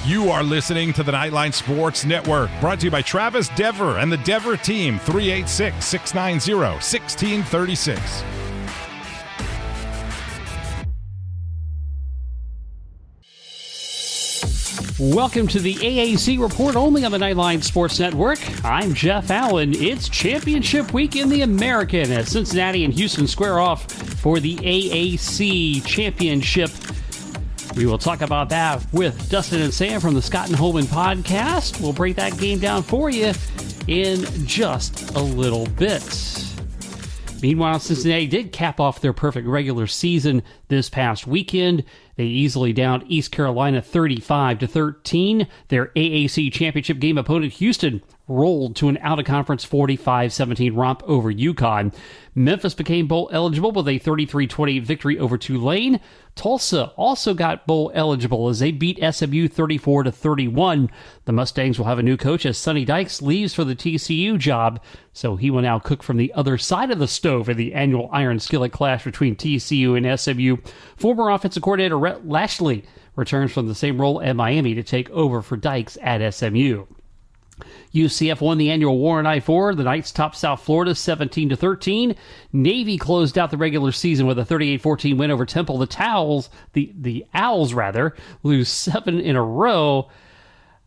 You are listening to the Nightline Sports Network, brought to you by Travis Dever and the Dever team, 386-690-1636. Welcome to the AAC Report, only on the Nightline Sports Network. I'm Jeff Allen. It's championship week in the American as Cincinnati and Houston square off for the AAC Championship. We will talk about that with Dustin and Sam from the Scott Holman Pawdcast. We'll break that game down for you in just a little bit. Meanwhile, Cincinnati did cap off their perfect regular season this past weekend. They easily downed East Carolina 35-13. Their AAC Championship game opponent, Houston, rolled to an out-of-conference 45-17 romp over UConn. Memphis became bowl eligible with a 33-28 victory over Tulane. Tulsa also got bowl eligible as they beat SMU 34-31. The Mustangs will have a new coach as Sonny Dykes leaves for the TCU job, so he will now cook from the other side of the stove in the annual iron skillet clash between TCU and SMU. Former offensive coordinator Rhett Lashley returns from the same role at Miami to take over for Dykes at SMU. UCF won the annual war on I-4. The Knights topped South Florida 17-13. Navy closed out the regular season with a 38-14 win over Temple. The Owls lose 7 in a row.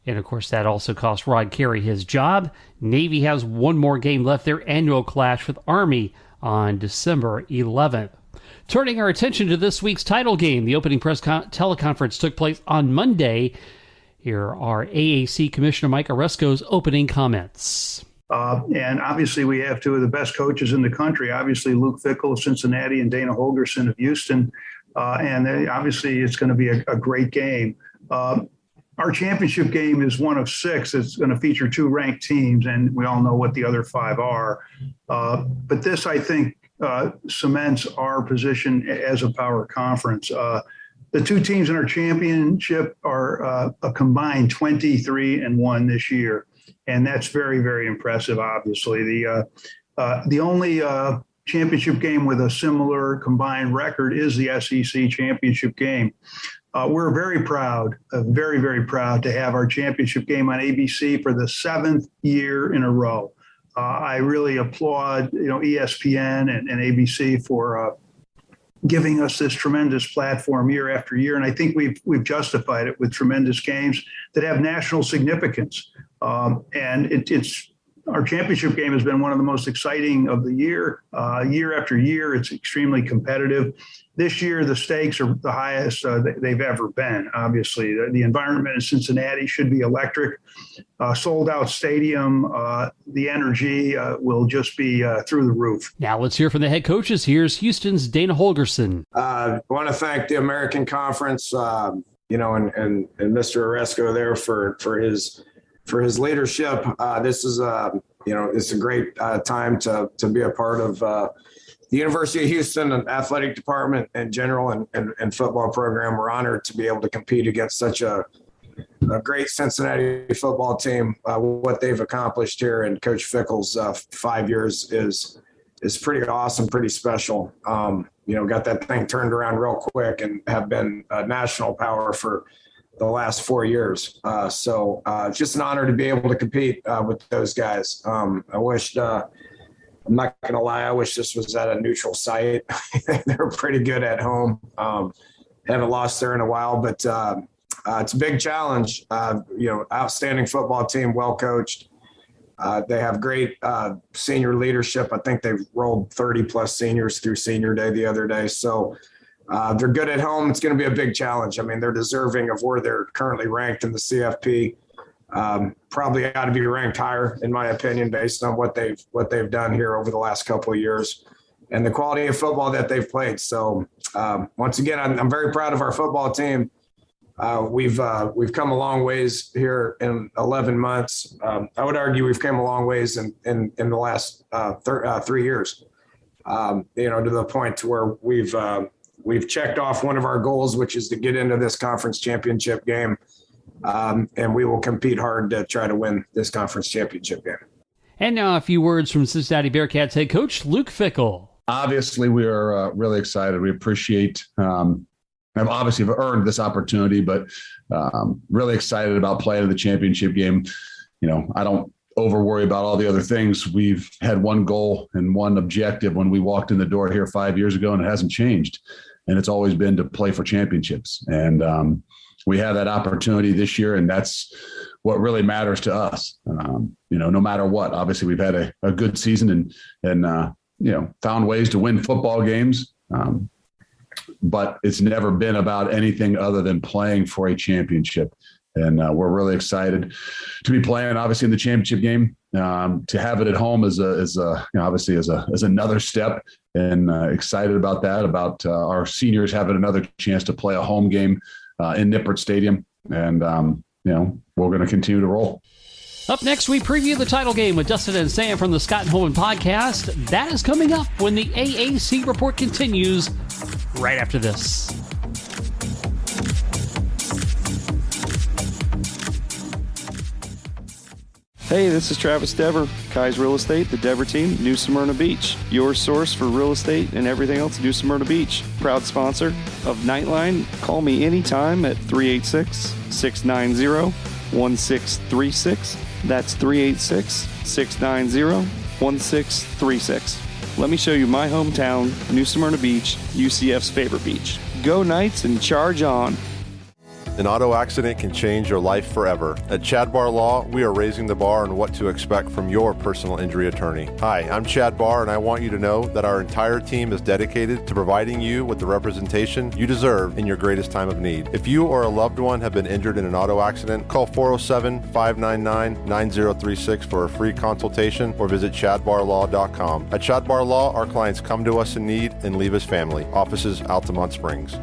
And, of course, that also cost Rod Carey his job. Navy has one more game left, their annual clash with Army on December 11th. Turning our attention to this week's title game, the opening press teleconference took place on Monday. Here are AAC Commissioner Mike Oresco's opening comments. And obviously we have two of the best coaches in the country, obviously Luke Fickle of Cincinnati and Dana Holgorsen of Houston. Obviously it's going to be a great game. Our championship game is one of 6. It's going to feature 2 ranked teams, and we all know what the other 5 are. But this, I think, cements our position as a power conference. The 2 teams in our championship are a combined 23-1 this year, and that's very, very impressive. Obviously, the only championship game with a similar combined record is the SEC championship game. We're very proud, very, very proud to have our championship game on ABC for the 7th year in a row. I really applaud, ESPN and ABC for giving us this tremendous platform year after year. And I think we've justified it with tremendous games that have national significance. It's our championship game has been one of the most exciting of the year. Year after year, it's extremely competitive. This year, the stakes are the highest they've ever been. Obviously, the environment in Cincinnati should be electric. Sold-out stadium, the energy will just be through the roof. Now let's hear from the head coaches. Here's Houston's Dana Holgorsen. I want to thank the American Conference, and Mr. Oresco there for his leadership. This is it's a great time to be a part of the University of Houston and athletic department in general and football program. We're honored to be able to compete against such a great Cincinnati football team. What they've accomplished here in Coach Fickle's 5 years is pretty awesome, pretty special. Got that thing turned around real quick and have been a national power for the last 4 years. So it's just an honor to be able to compete with those guys. I wished, I'm not going to lie, I wish this was at a neutral site. They're pretty good at home. Haven't lost there in a while, but it's a big challenge. Outstanding football team, well coached. They have great senior leadership. I think they've rolled 30-plus seniors through senior day the other day. So they're good at home. It's going to be a big challenge. I mean, they're deserving of where they're currently ranked in the CFP. Probably ought to be ranked higher, in my opinion, based on what they've done here over the last couple of years and the quality of football that they've played. So once again, I'm very proud of our football team. We've come a long ways here in 11 months. I would argue we've come a long ways in the last 3 years. To the point to where we've checked off one of our goals, which is to get into this conference championship game. And we will compete hard to try to win this conference championship game. And now a few words from Cincinnati Bearcats head coach Luke Fickle. Obviously, we are really excited. We appreciate have obviously earned this opportunity, but really excited about playing in the championship game. I don't over worry about all the other things. We've had one goal and one objective when we walked in the door here 5 years ago, and it hasn't changed. And it's always been to play for championships. And we have that opportunity this year, and that's what really matters to us. No matter what. Obviously, we've had a good season and found ways to win football games. But it's never been about anything other than playing for a championship. And we're really excited to be playing, obviously, in the championship game. To have it at home is another step, and excited about that. About our seniors having another chance to play a home game in Nippert Stadium, and we're going to continue to roll. Up next, we preview the title game with Dustin and Sam from the Scott Holman Podcast. That is coming up when the AAC report continues right after this. Hey, this is Travis Dever, Kai's Real Estate, the Dever team, New Smyrna Beach. Your source for real estate and everything else, New Smyrna Beach. Proud sponsor of Nightline. Call me anytime at 386-690-1636. That's 386-690-1636. Let me show you my hometown, New Smyrna Beach, UCF's favorite beach. Go Knights and charge on. An auto accident can change your life forever. At Chad Barr Law, we are raising the bar on what to expect from your personal injury attorney. Hi, I'm Chad Barr, and I want you to know that our entire team is dedicated to providing you with the representation you deserve in your greatest time of need. If you or a loved one have been injured in an auto accident, call 407-599-9036 for a free consultation or visit chadbarlaw.com. At Chad Barr Law, our clients come to us in need and leave as family. Offices, Altamont Springs.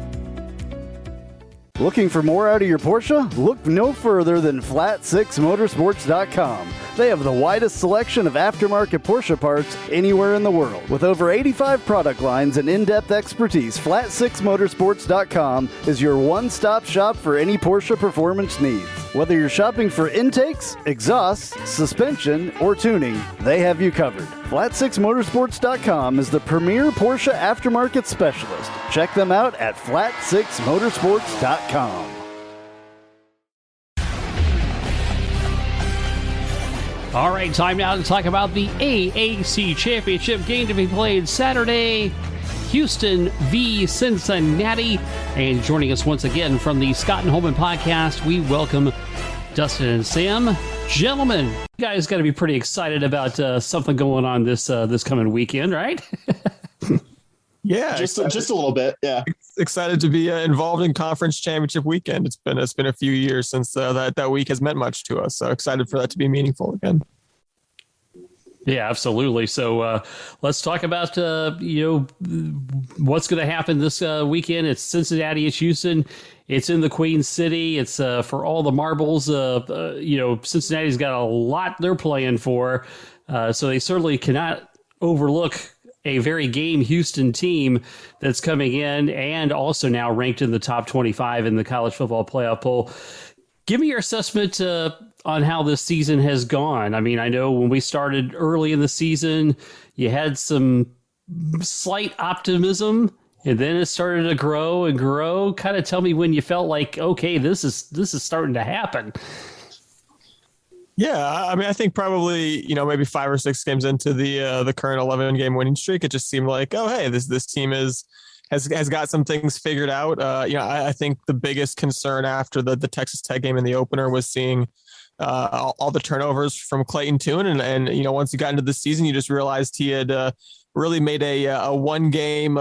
Looking for more out of your Porsche? Look no further than Flat6Motorsports.com. They have the widest selection of aftermarket Porsche parts anywhere in the world. With over 85 product lines and in-depth expertise, Flat6Motorsports.com is your one-stop shop for any Porsche performance needs. Whether you're shopping for intakes, exhausts, suspension, or tuning, they have you covered. Flat6Motorsports.com is the premier Porsche aftermarket specialist. Check them out at Flat6Motorsports.com. All right, time now to talk about the AAC Championship game to be played Saturday. Houston v. Cincinnati. And joining us once again from the Scott and Holman Podcast, we welcome Dustin and Sam. Gentlemen, you guys got to be pretty excited about something going on this coming weekend, right? Yeah, just a little bit. Yeah, excited to be involved in conference championship weekend. It's been a few years since that week has meant much to us. So excited for that to be meaningful again. Yeah, absolutely. So let's talk about what's going to happen this weekend. It's Cincinnati, it's Houston. It's in the Queen City. It's for all the marbles. Cincinnati's got a lot they're playing for, so they certainly cannot overlook a very game Houston team that's coming in and also now ranked in the top 25 in the college football playoff poll. Give me your assessment on how this season has gone. I mean, I know when we started early in the season, you had some slight optimism, and then it started to grow and grow. Kind of tell me when you felt like, okay, this is starting to happen. Yeah, I mean, I think probably, maybe 5 or 6 games into the current 11-game winning streak, it just seemed like, oh, hey, this team has got some things figured out. I think the biggest concern after the Texas Tech game in the opener was seeing all the turnovers from Clayton Tune. And once you got into the season, you just realized he had really made a one game,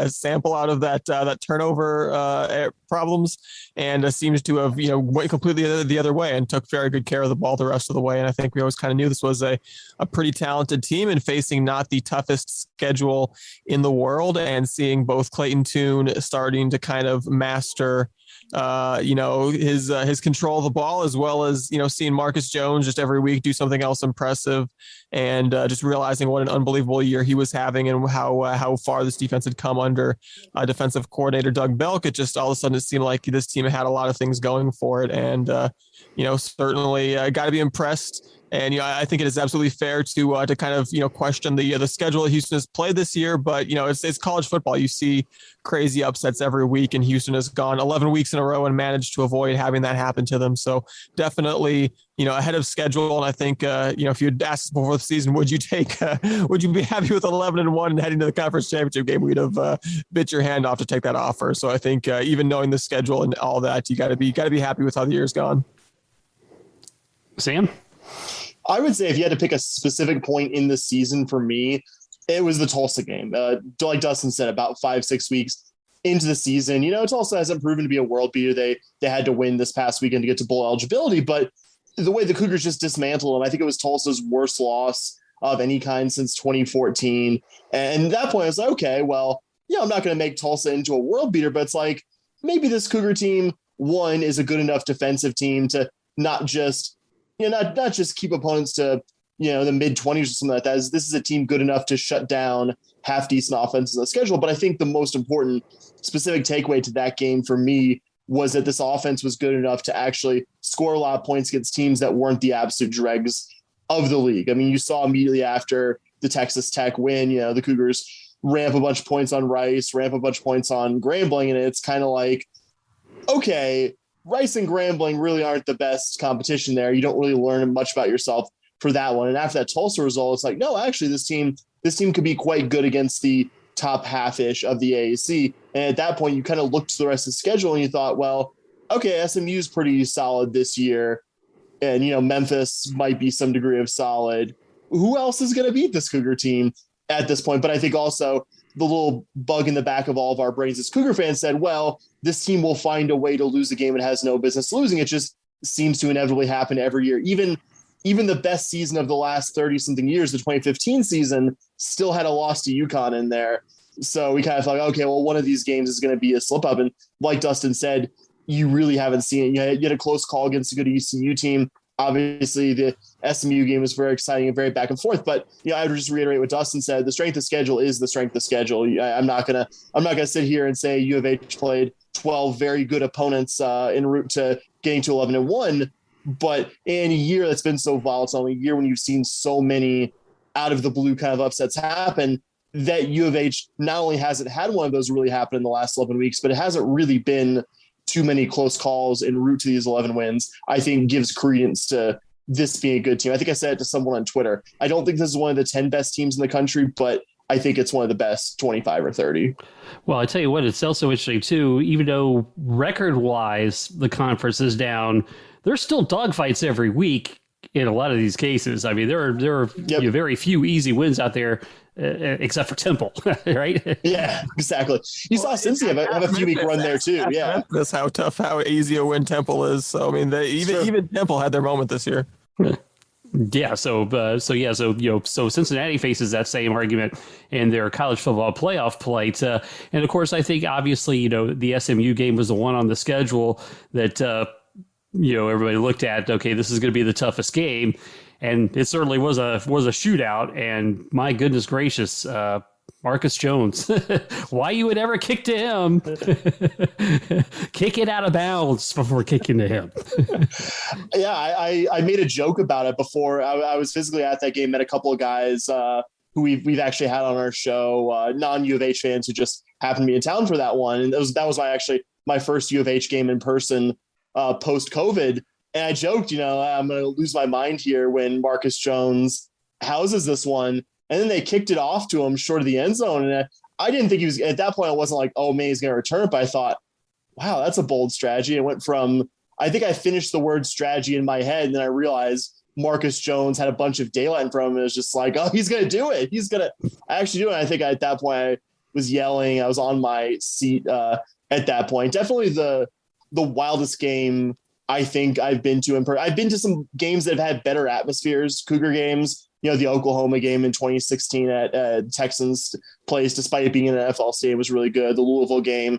sample out of that turnover problems, and seems to have, went completely the other way and took very good care of the ball the rest of the way. And I think we always kind of knew this was a pretty talented team and facing not the toughest schedule in the world, and seeing both Clayton Tune starting to kind of master his control of the ball, as well as, seeing Marcus Jones just every week do something else impressive, and just realizing what an unbelievable year he was having and how far this defense had come under defensive coordinator Doug Belk. It just all of a sudden it seemed like this team had a lot of things going for it, and certainly got to be impressed And, I think it is absolutely fair to kind of, question the schedule that Houston has played this year. But, it's college football. You see crazy upsets every week, and Houston has gone 11 weeks in a row and managed to avoid having that happen to them. So definitely, ahead of schedule. And I think, if you'd asked before the season, would you be happy with 11-1 and heading to the conference championship game? We'd have bit your hand off to take that offer. So I think even knowing the schedule and all that, you got to be happy with how the year's gone. Sam? I would say if you had to pick a specific point in the season for me, it was the Tulsa game. Like Dustin said, about 5-6 weeks into the season, Tulsa hasn't proven to be a world beater. They had to win this past weekend to get to bowl eligibility, but the way the Cougars just dismantled them, I think it was Tulsa's worst loss of any kind since 2014. And at that point, I was like, okay, well, I'm not going to make Tulsa into a world beater, but it's like maybe this Cougar team, one, is a good enough defensive team to not just keep opponents to, the mid-20s or something like that. This is a team good enough to shut down half-decent offenses on the schedule. But I think the most important specific takeaway to that game for me was that this offense was good enough to actually score a lot of points against teams that weren't the absolute dregs of the league. I mean, you saw immediately after the Texas Tech win, the Cougars ramp a bunch of points on Rice, ramp a bunch of points on Grambling, and it's kind of like, okay, Rice and Grambling really aren't the best competition there. You don't really learn much about yourself for that one. And after that Tulsa result, it's like, no, actually this team could be quite good against the top half-ish of the AAC. And at that point, you kind of looked to the rest of the schedule and you thought, well, okay, SMU is pretty solid this year. And, Memphis might be some degree of solid. Who else is going to beat this Cougar team at this point? But I think also the little bug in the back of all of our brains as Cougar fans said, well, this team will find a way to lose a game it has no business losing. It just seems to inevitably happen every year. Even the best season of the last 30-something years, the 2015 season, still had a loss to UConn in there. So we kind of thought, okay, well, one of these games is going to be a slip-up. And like Dustin said, you really haven't seen it. You had a close call against a good ECU team. Obviously, the SMU game was very exciting and very back and forth. But I would just reiterate what Dustin said: the strength of schedule is the strength of schedule. I'm not gonna sit here and say U of H played 12 very good opponents en route to getting to 11-1. But in a year that's been so volatile, a year when you've seen so many out of the blue kind of upsets happen, that U of H not only hasn't had one of those really happen in the last 11 weeks, but it hasn't really been too many close calls en route to these 11 wins, I think gives credence to this being a good team. I think I said it to someone on Twitter. I don't think this is one of the 10 best teams in the country, but I think it's one of the best 25 or 30. Well, I tell you what, it's also interesting too, even though record-wise the conference is down, there's still dogfights every week in a lot of these cases. I mean, there are very few easy wins out there, except for Temple, right? Yeah, exactly. You saw Cincy have a few week run there too. Yeah, that's how easy a win Temple is. So I mean, even Temple had their moment this year. Yeah. So Cincinnati faces that same argument in their college football playoff plate. And of course, I think obviously, the SMU game was the one on the schedule that, everybody looked at, okay, this is going to be the toughest game. And it certainly was a shootout. And my goodness gracious, Marcus Jones, why you would ever kick to him? Kick it out of bounds before kicking to him. Yeah, I made a joke about it before. I was physically at that game, met a couple of guys who we've actually had on our show, non-U of H fans who just happened to be in town for that one. And that was my first U of H game in person post-COVID. And I joked, I'm going to lose my mind here when Marcus Jones houses this one. And then they kicked it off to him short of the end zone. And I didn't think he was, at that point, I wasn't like, oh man, he's going to return it. But I thought, wow, that's a bold strategy. It went from, I think I finished the word strategy in my head. And then I realized Marcus Jones had a bunch of daylight in front of him. It was just like, oh, he's going to do it. He's going to actually do it. And I think at that point I was yelling. I was on my seat at that point. Definitely the wildest game I think I've been to in person. I've been to some games that have had better atmospheres, Cougar games, the Oklahoma game in 2016 at Texans place, despite it being in an NFL stadium, was really good. The Louisville game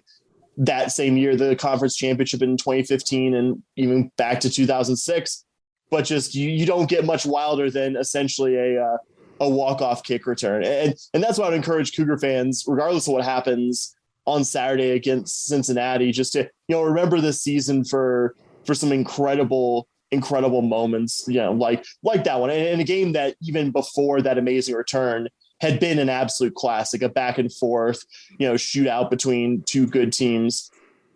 that same year, the conference championship in 2015 and even back to 2006. But just you don't get much wilder than essentially a walk-off kick return. And that's why I would encourage Cougar fans, regardless of what happens on Saturday against Cincinnati, just to, remember this season for some incredible incredible moments, like that one. And a game that even before that amazing return had been an absolute classic, a back and forth, shootout between two good teams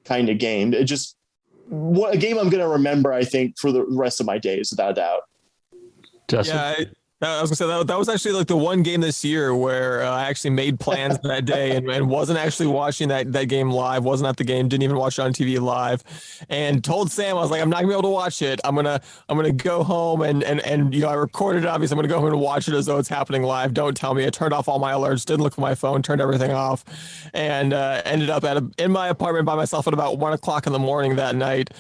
kind of game. It just a game I'm going to remember, I think, for the rest of my days, without a doubt. Justin? Yeah, I was gonna say that was actually like the one game this year where I actually made plans that day and wasn't actually watching that game live, wasn't at the game, didn't even watch it on TV live, and told Sam, I was like, I'm not gonna be able to watch it. I'm gonna go home and I recorded it. Obviously, I'm gonna go home and watch it as though it's happening live. Don't tell me. I turned off all my alerts, didn't look at my phone, turned everything off, and ended up in my apartment by myself at about 1:00 in the morning that night,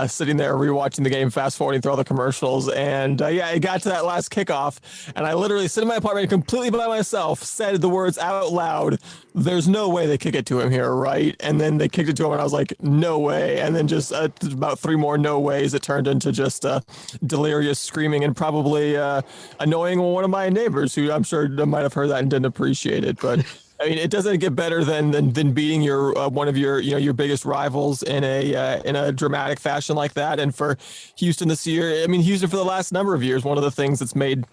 sitting there rewatching the game, fast forwarding through all the commercials, and it got to that last kickoff. And I literally sit in my apartment completely by myself, said the words out loud, there's no way they kick it to him here, right? And then they kicked it to him, and I was like, no way. And then just about 3 more no ways, it turned into just delirious screaming and probably annoying one of my neighbors, who I'm sure might have heard that and didn't appreciate it. But I mean, it doesn't get better than beating your one of your your biggest rivals in a dramatic fashion like that. And for Houston this year, I mean, Houston for the last number of years, one of the things that's made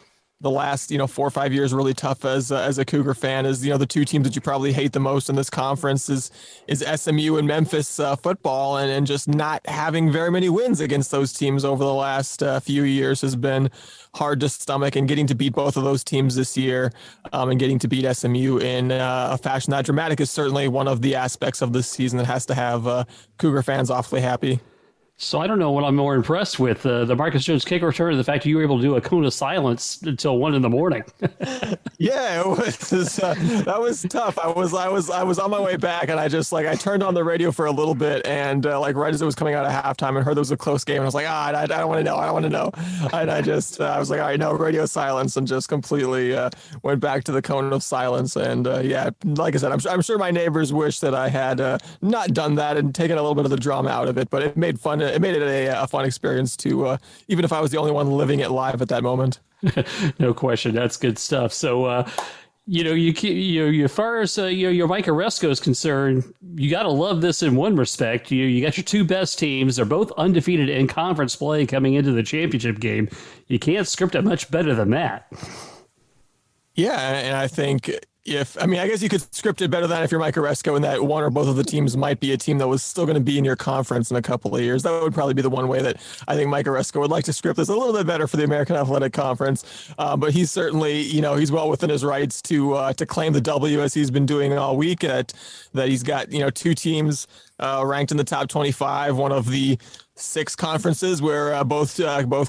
the last 4 or 5 years really tough as a Cougar fan is the two teams that you probably hate the most in this conference is SMU and Memphis football, and just not having very many wins against those teams over the last few years has been hard to stomach, and getting to beat both of those teams this year and getting to beat SMU in a fashion that dramatic is certainly one of the aspects of this season that has to have Cougar fans awfully happy. So I don't know what I'm more impressed with, the Marcus Jones kick return, or the fact that you were able to do a cone of silence until 1 a.m. Yeah, it was that was tough. I was on my way back, and I turned on the radio for a little bit, and right as it was coming out of halftime, and heard there was a close game, and I was like, I don't want to know, and I was like, all right, no, radio silence, and just completely went back to the cone of silence. And like I said, I'm sure my neighbors wish that I had not done that and taken a little bit of the drama out of it, but it made it a fun experience to even if I was the only one living it live at that moment. No question. That's good stuff. So, as far as your Mike Oresco is concerned, you got to love this in one respect. You got your 2 best teams. They're both undefeated in conference play coming into the championship game. You can't script it much better than that. Yeah, and I think I guess you could script it better than if you're Mike Oresco, and that one or both of the teams might be a team that was still going to be in your conference in a couple of years. That would probably be the one way that I think Mike Oresco would like to script this a little bit better for the American Athletic Conference. But he's certainly, he's well within his rights to claim the W, as he's been doing all week. That he's got 2 teams ranked in the top 25, one of the 6 conferences where both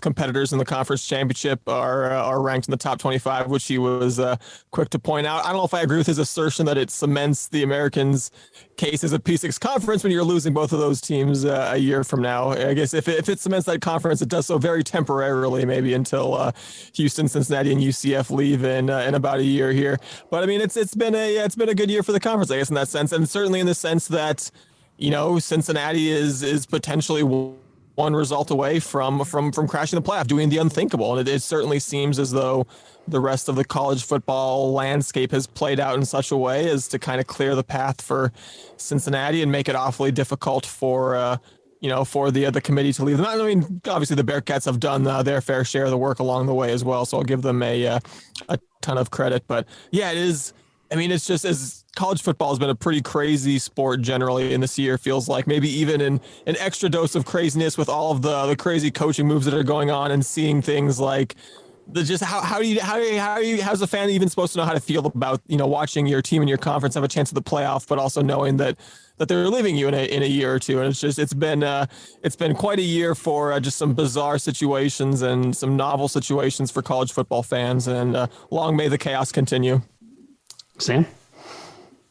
competitors in the conference championship are ranked in the top 25, which he was quick to point out. I don't know if I agree with his assertion that it cements the Americans' case as a P6 conference when you're losing both of those teams a year from now. I guess if it cements that conference, it does so very temporarily, maybe until Houston, Cincinnati, and UCF leave in about a year here. But I mean, it's been a good year for the conference, I guess, in that sense, and certainly in the sense that Cincinnati is potentially one result away from crashing the playoff, doing the unthinkable. And it certainly seems as though the rest of the college football landscape has played out in such a way as to kind of clear the path for Cincinnati and make it awfully difficult for the committee to leave them. I mean, obviously the Bearcats have done their fair share of the work along the way as well, so I'll give them a ton of credit. But yeah, it is. I mean, it's just, as college football has been a pretty crazy sport generally, and this year feels like maybe even an extra dose of craziness with all of the crazy coaching moves that are going on, and seeing things like how's a fan even supposed to know how to feel about watching your team in your conference have a chance at the playoff, but also knowing that they're leaving you in a year or two. And it's been quite a year for just some bizarre situations and some novel situations for college football fans, and long may the chaos continue. Sam?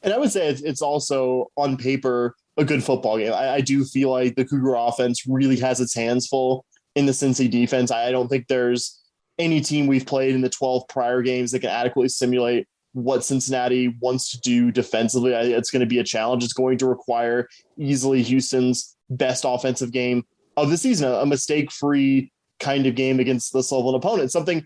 And I would say it's also, on paper, a good football game. I do feel like the Cougar offense really has its hands full in the Cincy defense. I don't think there's any team we've played in the 12 prior games that can adequately simulate what Cincinnati wants to do defensively. It's going to be a challenge. It's going to require easily Houston's best offensive game of the season, a mistake-free kind of game against this level of opponent, something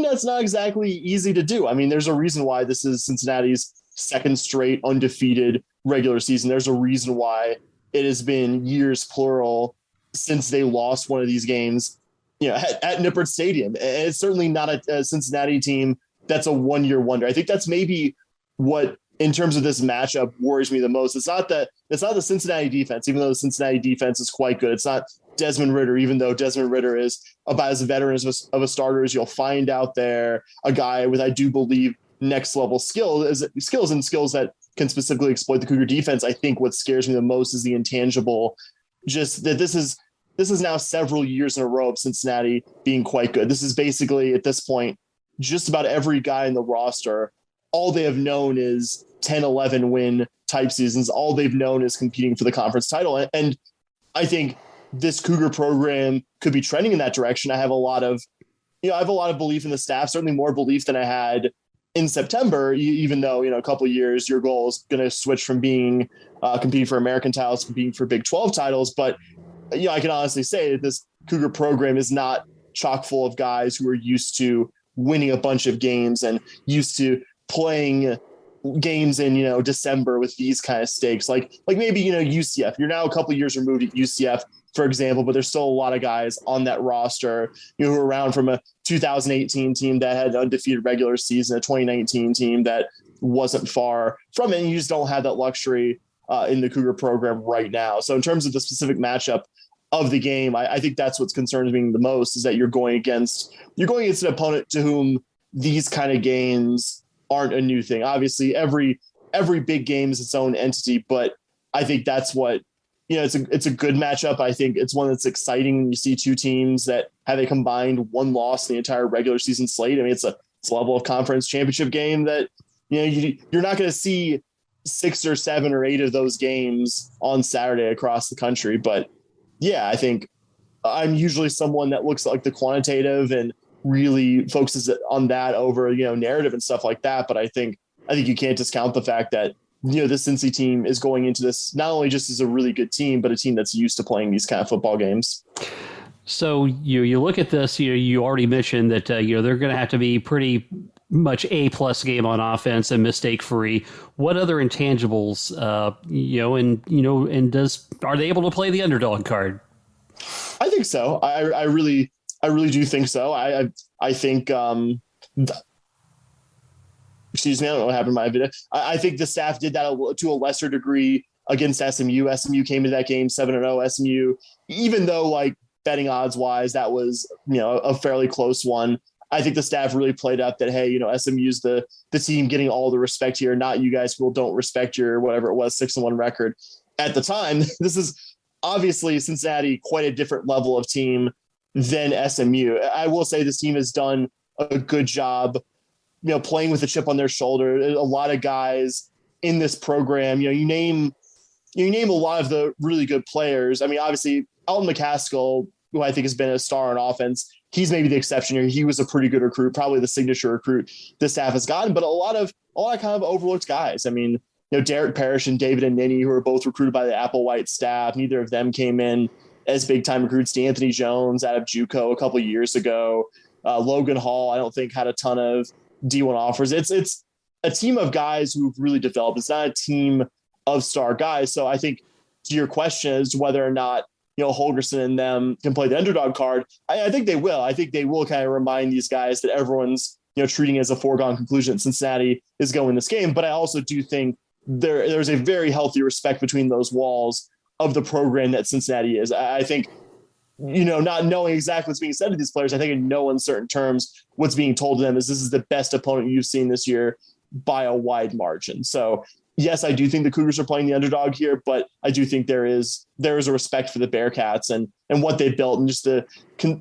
that's not exactly easy to do. I mean, there's a reason why this is Cincinnati's 2nd straight undefeated regular season. There's a reason why it has been years plural since they lost one of these games at Nippert Stadium. And it's certainly not a Cincinnati team that's a one-year wonder. I think that's maybe what, in terms of this matchup, worries me the most. It's not the Cincinnati defense, even though the Cincinnati defense is quite good. It's not Desmond Ridder, even though Desmond Ridder is about as a veteran of a starter as you'll find out there. A guy with, I do believe, next level skills that can specifically exploit the Cougar defense. I think what scares me the most is the intangible, just that this is now several years in a row of Cincinnati being quite good. This is basically, at this point, just about every guy in the roster, all they have known is 10, 11 win type seasons. All they've known is competing for the conference title. And I think this Cougar program could be trending in that direction. I have a lot of belief in the staff, certainly more belief than I had in September, even though, a couple of years, your goal is going to switch from being competing for American titles to competing for Big 12 titles. But, I can honestly say that this Cougar program is not chock full of guys who are used to winning a bunch of games and used to playing games in, December with these kind of stakes. Like maybe, UCF, you're now a couple of years removed at UCF, for example, but there's still a lot of guys on that roster, who are around from a 2018 team that had an undefeated regular season, a 2019 team that wasn't far from it. And you just don't have that luxury in the Cougar program right now. So in terms of the specific matchup of the game, I think that's what's concerns me the most, is that you're going against an opponent to whom these kind of games aren't a new thing. Obviously, every big game is its own entity, but I think that's what, it's a good matchup. I think it's one that's exciting. You see two teams that have a combined one loss in the entire regular season slate. I mean, it's a level of conference championship game that, you're not going to see 6 or 7 or 8 of those games on Saturday across the country. But yeah, I think I'm usually someone that looks like the quantitative and really focuses on that over, narrative and stuff like that. But I think you can't discount the fact that, this Cincy team is going into this not only just as a really good team, but a team that's used to playing these kind of football games. So you look at this, you already mentioned that, they're going to have to be pretty much A+ game on offense and mistake free. What other intangibles, are they able to play the underdog card? I think so. I really do think so. I think, excuse me, I don't know what happened to my video. I think the staff did that to a lesser degree against SMU. SMU came into that game 7-0. SMU, even though betting odds wise, that was, a fairly close one. I think the staff really played up that, hey, SMU's the team getting all the respect here, not you guys who don't respect your, whatever it was, 6-1 record at the time. This is obviously Cincinnati, quite a different level of team than SMU. I will say this team has done a good job, playing with a chip on their shoulder. A lot of guys in this program, you name a lot of the really good players. I mean, obviously Alton McCaskill, who I think has been a star on offense, he's maybe the exception here. He was a pretty good recruit, probably the signature recruit this staff has gotten, but a lot of kind of overlooked guys. I mean, Derek Parrish and David and Ninny, who are both recruited by the Applewhite staff. Neither of them came in as big time recruits. D'Anthony Jones out of JUCO a couple of years ago. Logan Hall, I don't think had a ton of D1 offers. It's a team of guys who've really developed. It's not a team of star guys. So I think to your question as to whether or not, Holgorsen and them can play the underdog card, I think they will. I think they will kind of remind these guys that everyone's, treating as a foregone conclusion Cincinnati is going this game. But I also do think there's a very healthy respect between those walls of the program that Cincinnati is. I think, not knowing exactly what's being said to these players, I think in no uncertain terms, what's being told to them is this is the best opponent you've seen this year by a wide margin. So yes, I do think the Cougars are playing the underdog here, but I do think there is a respect for the Bearcats and what they've built and just the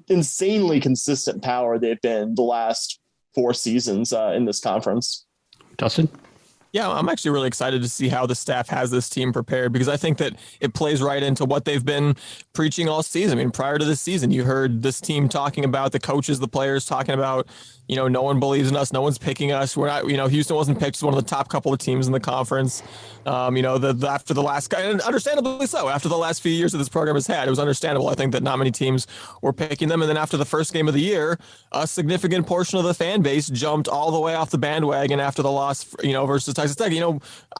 insanely consistent power they've been the last 4 seasons in this conference. Dustin? Yeah, I'm actually really excited to see how the staff has this team prepared, because I think that it plays right into what they've been preaching all season. I mean, prior to this season, you heard this team talking about, the coaches, the players talking about, no one believes in us. No one's picking us. We're not, Houston wasn't picked as one of the top couple of teams in the conference. After the last, and understandably so, after the last few years that this program has had, it was understandable. I think that not many teams were picking them. And then after the first game of the year, a significant portion of the fan base jumped all the way off the bandwagon after the loss, versus Texas Tech,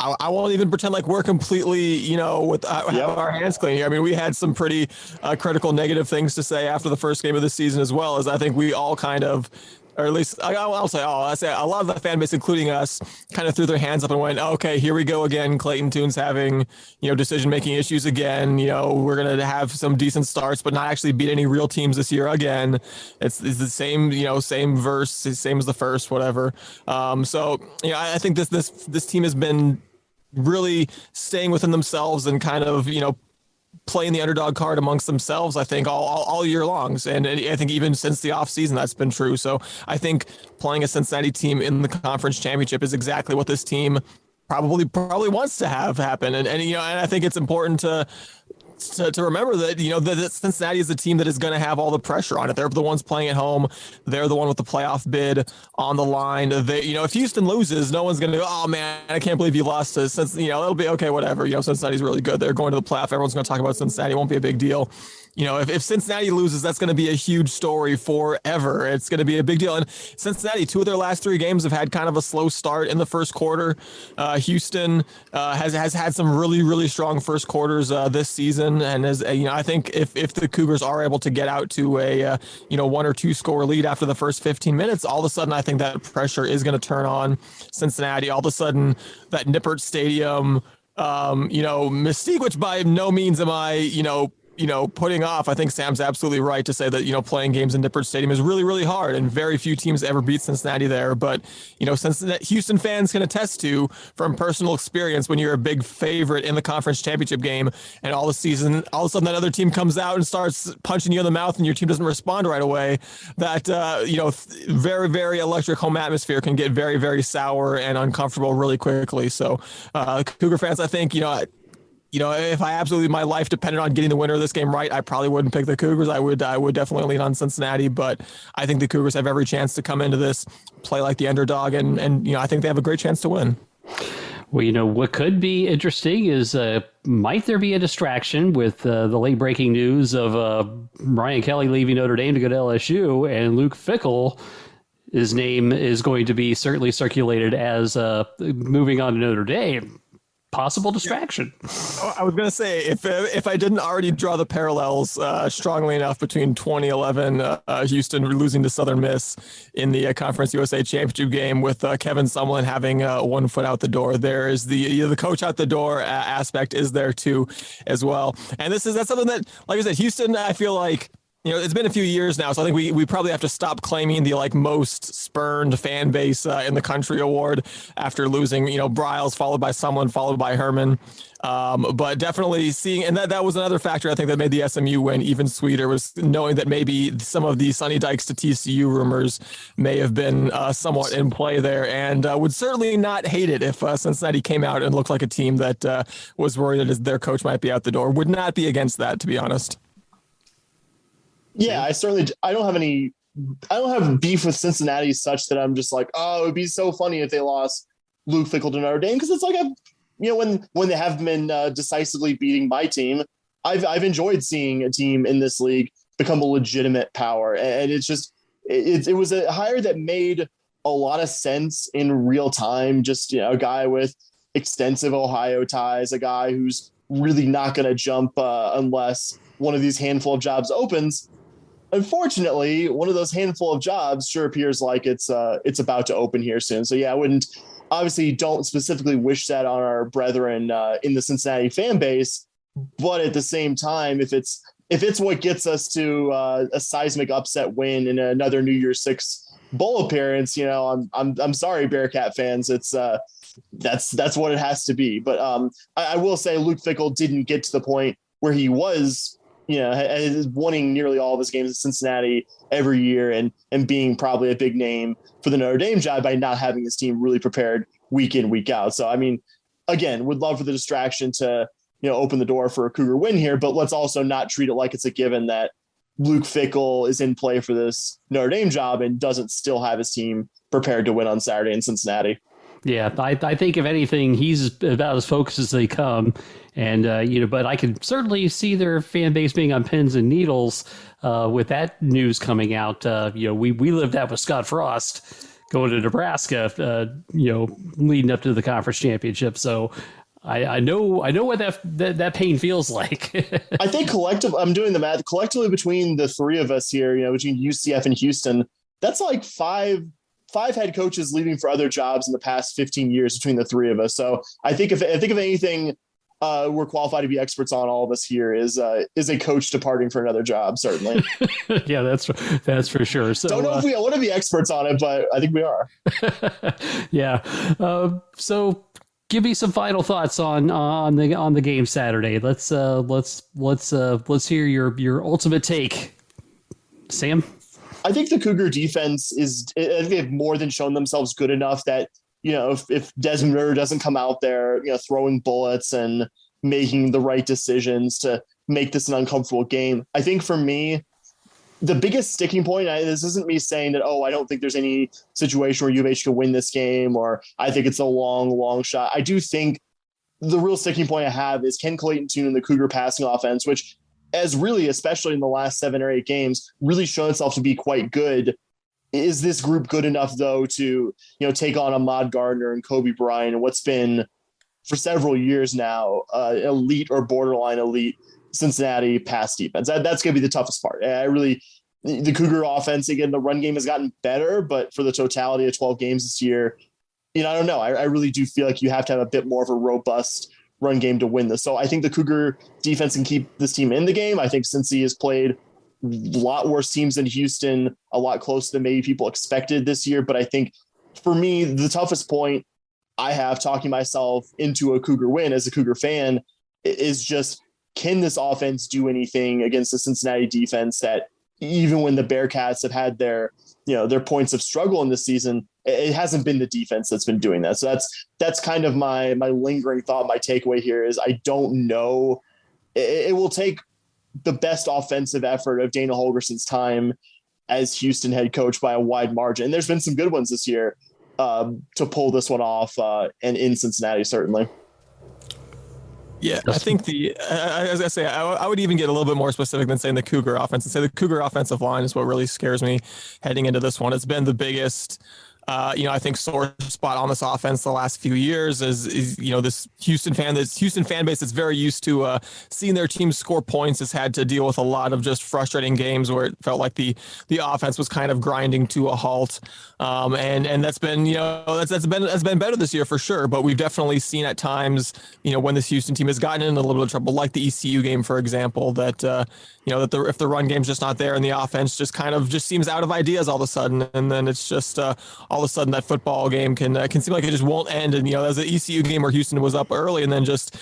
I won't even pretend like we're completely, with have our hands clean here. I mean, we had some pretty critical negative things to say after the first game of the season, as well as I think we all kind of, or at least I'll say a lot of the fan base, including us, kind of threw their hands up and went, okay, here we go again. Clayton Tune's having, decision-making issues again. We're going to have some decent starts, but not actually beat any real teams this year again. It's the same, same verse, same as the first, whatever. I think this team has been really staying within themselves and kind of, playing the underdog card amongst themselves, I think, all year long. And I think even since the offseason, that's been true. So I think playing a Cincinnati team in the conference championship is exactly what this team probably wants to have happen. And I think it's important to remember that, that Cincinnati is the team that is going to have all the pressure on it. They're the ones playing at home. They're the one with the playoff bid on the line. If Houston loses, no one's going to go, oh man, I can't believe you lost to Cincinnati. It'll be okay, whatever. Cincinnati's really good. They're going to the playoff. Everyone's going to talk about Cincinnati. It won't be a big deal. If Cincinnati loses, that's going to be a huge story forever. It's going to be a big deal. And Cincinnati, 2 of their last 3 games have had kind of a slow start in the first quarter. Houston has had some really, really strong first quarters this season. And I think if the Cougars are able to get out to a 1 or 2 score lead after the first 15 minutes, all of a sudden I think that pressure is going to turn on Cincinnati. All of a sudden that Nippert Stadium, mystique, which by no means am I, putting off. I think Sam's absolutely right to say that, playing games in Nippert Stadium is really, really hard, and very few teams ever beat Cincinnati there. But, Cincinnati, Houston fans can attest to from personal experience when you're a big favorite in the conference championship game and all of a sudden that other team comes out and starts punching you in the mouth and your team doesn't respond right away, that, very, very electric home atmosphere can get very, very sour and uncomfortable really quickly. So Cougar fans, I think, if I absolutely, my life depended on getting the winner of this game right, I probably wouldn't pick the Cougars. I would definitely lean on Cincinnati, but I think the Cougars have every chance to come into this, play like the underdog, and I think they have a great chance to win. Well, what could be interesting is might there be a distraction with the late breaking news of Ryan Kelly leaving Notre Dame to go to LSU, and Luke Fickle, his name is going to be certainly circulated as moving on to Notre Dame. Possible distraction. I was going to say, if I didn't already draw the parallels strongly enough between 2011 Houston losing to Southern Miss in the Conference USA Championship game with Kevin Sumlin having 1 foot out the door, there is the coach out the door aspect is there too as well. And that's something that, like I said, Houston, I feel like, it's been a few years now, so I think we probably have to stop claiming the most spurned fan base in the country award after losing, Bryles, followed by Sumlin, followed by Herman. But definitely seeing, and that was another factor I think that made the SMU win even sweeter, was knowing that maybe some of the Sonny Dykes to TCU rumors may have been somewhat in play there, and would certainly not hate it if Cincinnati came out and looked like a team that was worried that their coach might be out the door. Would not be against that, to be honest. Yeah, I don't have beef with Cincinnati such that I'm just like, oh, it'd be so funny if they lost Luke Fickle to Notre Dame, because it's like, when they have been decisively beating my team, I've enjoyed seeing a team in this league become a legitimate power, and it's just it was a hire that made a lot of sense in real time. Just a guy with extensive Ohio ties, a guy who's really not going to jump unless one of these handful of jobs opens. Unfortunately, one of those handful of jobs sure appears like it's about to open here soon. So yeah, don't specifically wish that on our brethren in the Cincinnati fan base, but at the same time, if it's what gets us to a seismic upset win in another New Year's Six bowl appearance, I'm sorry, Bearcat fans, it's that's what it has to be. But I will say Luke Fickle didn't get to the point where he was, winning nearly all of his games in Cincinnati every year and being probably a big name for the Notre Dame job by not having his team really prepared week in, week out. So, I mean, again, would love for the distraction to, open the door for a Cougar win here, but let's also not treat it like it's a given that Luke Fickle is in play for this Notre Dame job and doesn't still have his team prepared to win on Saturday in Cincinnati. Yeah, I think if anything, he's about as focused as they come. And, but I can certainly see their fan base being on pins and needles with that news coming out. We lived that with Scott Frost going to Nebraska, leading up to the conference championship. So I know what that pain feels like. I think I'm doing the math collectively between the three of us here, between UCF and Houston, that's like five head coaches leaving for other jobs in the past 15 years between the three of us. So I think if anything, we're qualified to be experts on, all of us here, is a coach departing for another job. Certainly. Yeah, that's for sure. So don't know if we want to be experts on it, but I think we are. Yeah. So give me some final thoughts on the game Saturday. Let's hear your ultimate take, Sam. I think the Cougar defense they've more than shown themselves good enough that, if Desmond Ritter doesn't come out there, throwing bullets and making the right decisions to make this an uncomfortable game. I think for me, the biggest sticking point, this isn't me saying that, I don't think there's any situation where U of H can win this game, or I think it's a long, long shot. I do think the real sticking point I have is, can Clayton Tune and the Cougar passing offense, which has really, especially in the last 7 or 8 games, really shown itself to be quite good. Is this group good enough, though, to take on Ahmad Gardner and Kobe Bryant and what's been for several years now elite or borderline elite Cincinnati pass defense? That's going to be the toughest part. The Cougar offense, again, the run game has gotten better, but for the totality of 12 games this year, I don't know. I really do feel like you have to have a bit more of a robust run game to win this. So I think the Cougar defense can keep this team in the game. I think Cincy has played a lot worse teams than Houston, a lot closer than maybe people expected this year. But I think for me, the toughest point I have talking myself into a Cougar win as a Cougar fan is just, can this offense do anything against the Cincinnati defense that, even when the Bearcats have had their points of struggle in this season, it hasn't been the defense that's been doing that. So that's kind of my lingering thought. My takeaway here is, I don't know. It will take the best offensive effort of Dana Holgerson's time as Houston head coach by a wide margin. And there's been some good ones this year to pull this one off, and in Cincinnati, certainly. Yeah, I think as I say, I would even get a little bit more specific than saying the Cougar offense, and say the Cougar offensive line is what really scares me heading into this one. It's been the biggest, I think, sore spot on this offense the last few years is this Houston fan base that's very used to seeing their team score points has had to deal with a lot of just frustrating games where it felt like the offense was kind of grinding to a halt. And that's been, that's been better this year for sure. But we've definitely seen at times, when this Houston team has gotten in a little bit of trouble, like the ECU game, for example, that, if the run game's just not there and the offense just kind of just seems out of ideas all of a sudden. And then it's just all of a sudden that football game can seem like it just won't end. And, there's an ECU game where Houston was up early and then just,